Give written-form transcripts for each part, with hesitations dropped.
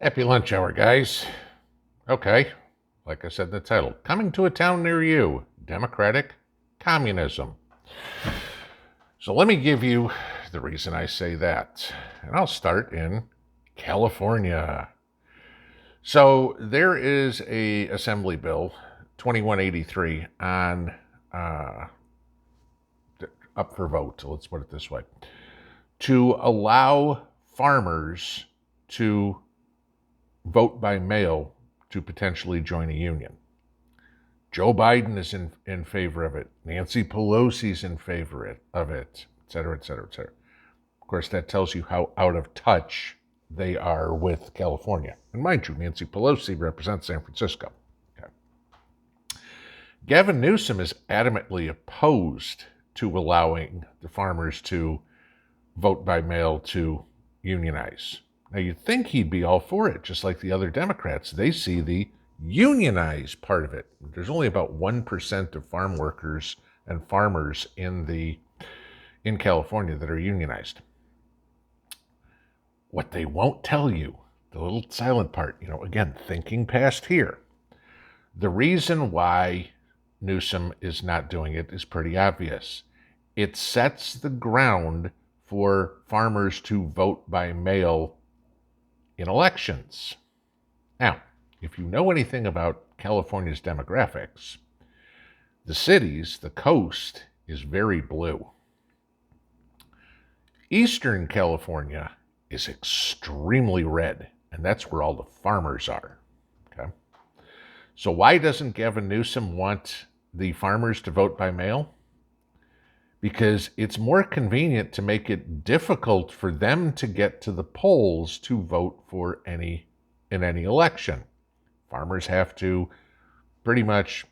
Happy lunch hour, guys. Okay, like I said in the title, coming to a town near you, democratic communism. So let me give you the reason I say that. And I'll start in California. So there is a Assembly Bill 2183 on up for vote, let's put it this way, to allow farmers to vote by mail to potentially join a union. Joe Biden is in favor of it. Nancy Pelosi's in favor of it, et cetera, et cetera, et cetera. Of course, that tells you how out of touch they are with California. And mind you, Nancy Pelosi represents San Francisco. Okay. Gavin Newsom is adamantly opposed to allowing the farmers to vote by mail to unionize. Now, you'd think he'd be all for it, just like the other Democrats. They see the unionize part of it. There's only about 1% of farm workers and farmers in California that are unionized. What they won't tell you, the little silent part, again, thinking past here, the reason why Newsom is not doing it is pretty obvious. It sets the ground for farmers to vote by mail in elections. Now, if you know anything about California's demographics, the cities, the coast, is very blue. Eastern California is extremely red, and that's where all the farmers are. Okay? So why doesn't Gavin Newsom want the farmers to vote by mail? Because it's more convenient to make it difficult for them to get to the polls to vote for in any election. Farmers have to pretty much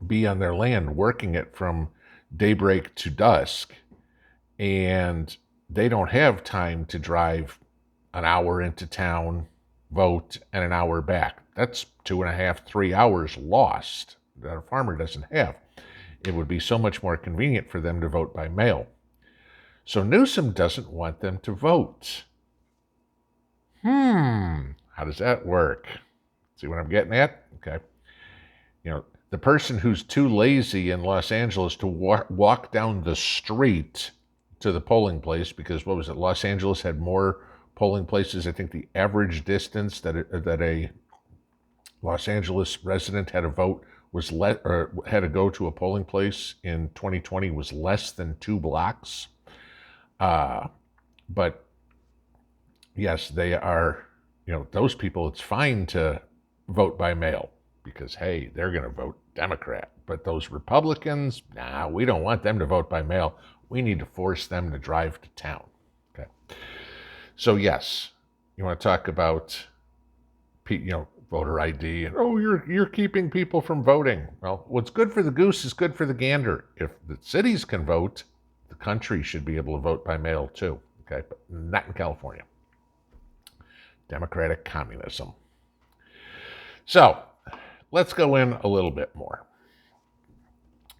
be on their land working it from daybreak to dusk, and they don't have time to drive an hour into town, vote, and an hour back. That's 2.5, 3 hours lost that a farmer doesn't have. It would be so much more convenient for them to vote by mail. So Newsom doesn't want them to vote. How does that work? See what I'm getting at? Okay. The person who's too lazy in Los Angeles to walk down the street to the polling place, because what was it? Los Angeles had more polling places. I think the average distance that a Los Angeles resident had to vote had to go to a polling place in 2020 was less than 2 blocks. But yes, they are, those people, it's fine to vote by mail because, hey, they're going to vote Democrat. But those Republicans, we don't want them to vote by mail. We need to force them to drive to town. Okay. So yes, you want to talk about, voter ID, and you're keeping people from voting. Well, what's good for the goose is good for the gander. If the cities can vote, the country should be able to vote by mail too. Okay, but not in California. Democratic communism. So let's go in a little bit more.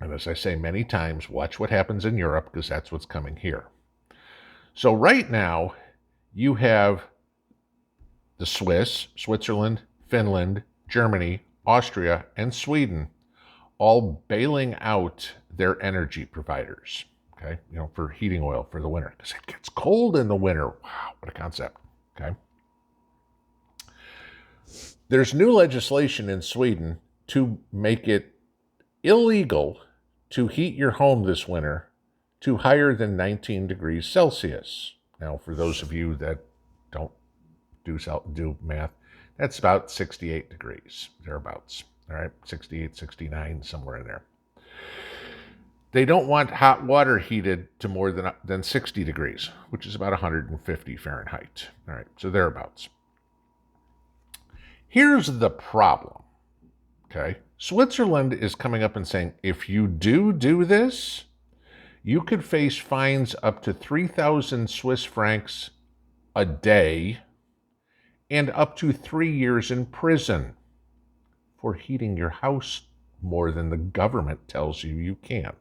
And as I say many times, watch what happens in Europe, because that's what's coming here. So right now, you have the Switzerland, Finland, Germany, Austria, and Sweden all bailing out their energy providers, okay, for heating oil for the winter, because it gets cold in the winter. Wow, what a concept, okay? There's new legislation in Sweden to make it illegal to heat your home this winter to higher than 19 degrees Celsius. Now, for those of you that don't do math, that's about 68 degrees, thereabouts. All right, 68, 69, somewhere in there. They don't want hot water heated to more than 60 degrees, which is about 150 Fahrenheit. All right, so thereabouts. Here's the problem, okay? Switzerland is coming up and saying, if you do this, you could face fines up to 3,000 Swiss francs a day and up to 3 years in prison for heating your house more than the government tells you can.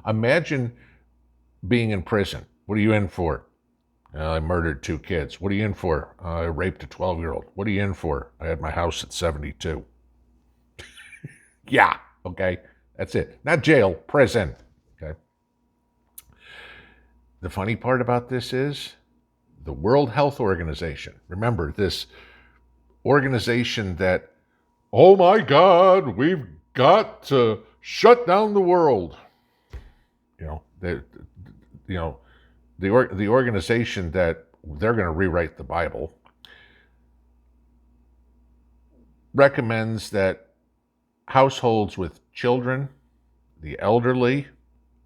Imagine being in prison. What are you in for? I murdered 2 kids. What are you in for? I raped a 12-year-old. What are you in for? I had my house at 72. Yeah, okay. That's it. Not jail, prison. Okay. The funny part about this is the World Health Organization. Remember, this organization that, oh my God, we've got to shut down the world. You know, you know, the organization that they're going to rewrite the Bible recommends that households with children, the elderly,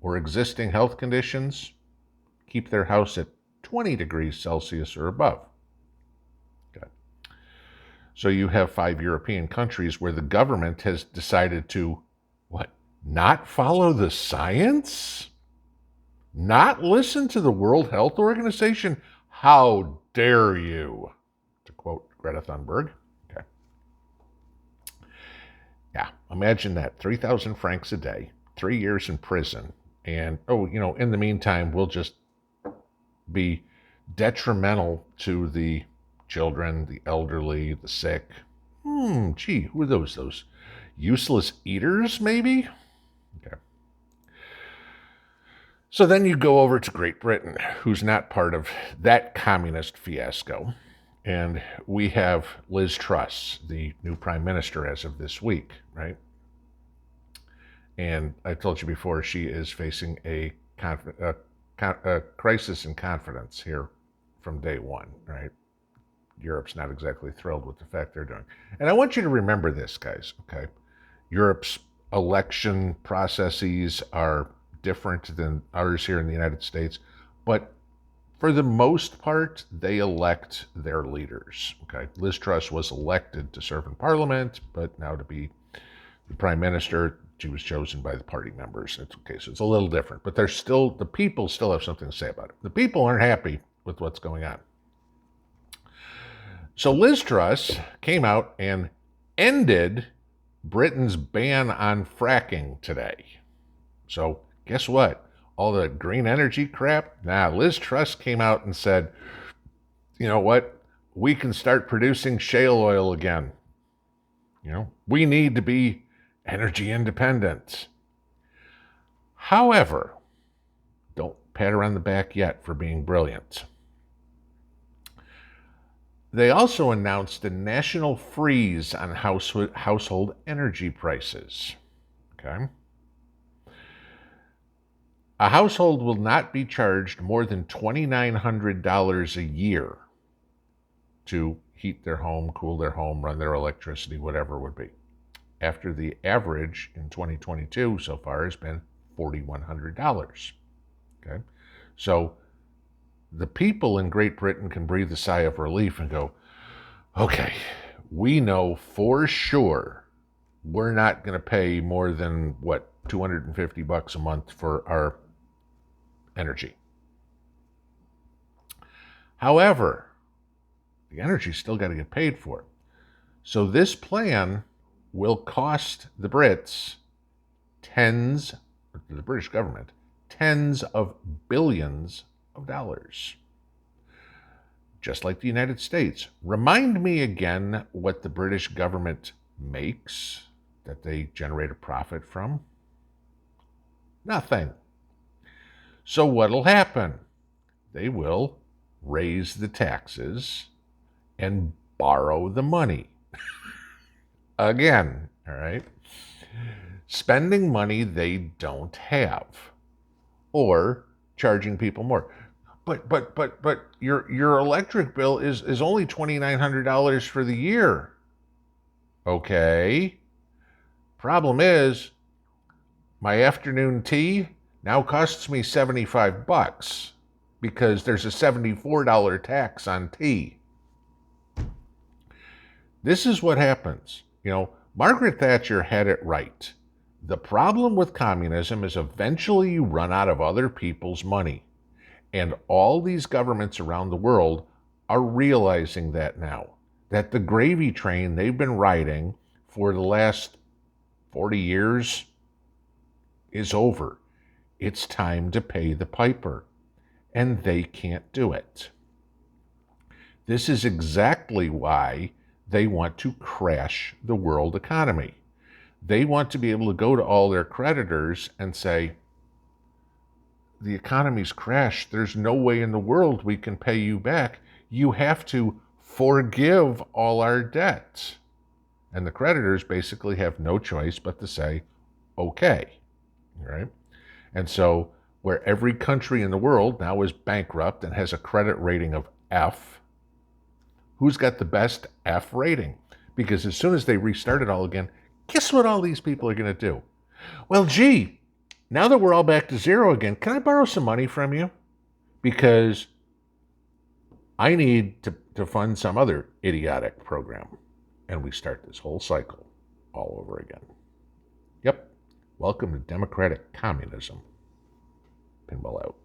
or existing health conditions keep their house at 20 degrees Celsius or above. Okay. So you have 5 European countries where the government has decided to, what, not follow the science? Not listen to the World Health Organization? How dare you? To quote Greta Thunberg. Okay. Yeah, imagine that. 3,000 francs a day, 3 years in prison. And, in the meantime, we'll just be detrimental to the children, the elderly, the sick. Gee, who are those? Those useless eaters, maybe? Okay. So then you go over to Great Britain, who's not part of that communist fiasco. And we have Liz Truss, the new prime minister as of this week, right? And I told you before, she is facing a crisis in confidence here from day one, right? Europe's not exactly thrilled with the fact they're doing. And I want you to remember this, guys, okay? Europe's election processes are different than ours here in the United States, but for the most part, they elect their leaders, okay? Liz Truss was elected to serve in Parliament, but now to be the Prime Minister, she was chosen by the party members. It's okay, so it's a little different, but the people still have something to say about it. The people aren't happy with what's going on. So Liz Truss came out and ended Britain's ban on fracking today. So guess what? All the green energy crap? Nah, Liz Truss came out and said, you know what? We can start producing shale oil again. We need to be energy independent. However, don't pat her on the back yet for being brilliant. They also announced a national freeze on household energy prices. Okay. A household will not be charged more than $2,900 a year to heat their home, cool their home, run their electricity, whatever it would be. After the average in 2022 so far has been $4,100. Okay. So the people in Great Britain can breathe a sigh of relief and go, okay, we know for sure we're not going to pay more than, $250 a month for our energy. However, the energy's still got to get paid for. So this plan will cost the Brits the British government, tens of billions of dollars. Just like the United States. Remind me again what the British government makes that they generate a profit from. Nothing. So what'll happen? They will raise the taxes and borrow the money. Again, all right? Spending money they don't have. Or charging people more. But your electric bill is only $2,900 for the year. Okay. Problem is, my afternoon tea now costs me $75 because there's a $74 tax on tea. This is what happens. Margaret Thatcher had it right. The problem with communism is eventually you run out of other people's money. And all these governments around the world are realizing that now. That the gravy train they've been riding for the last 40 years is over. It's time to pay the piper. And they can't do it. This is exactly why they want to crash the world economy. They want to be able to go to all their creditors and say, the economy's crashed. There's no way in the world we can pay you back. You have to forgive all our debts. And the creditors basically have no choice but to say, okay, right? And so where every country in the world now is bankrupt and has a credit rating of F, who's got the best F rating? Because as soon as they restart it all again, guess what all these people are going to do? Well, gee, now that we're all back to zero again, can I borrow some money from you? Because I need to fund some other idiotic program. And we start this whole cycle all over again. Yep. Welcome to democratic communism. Pinball out.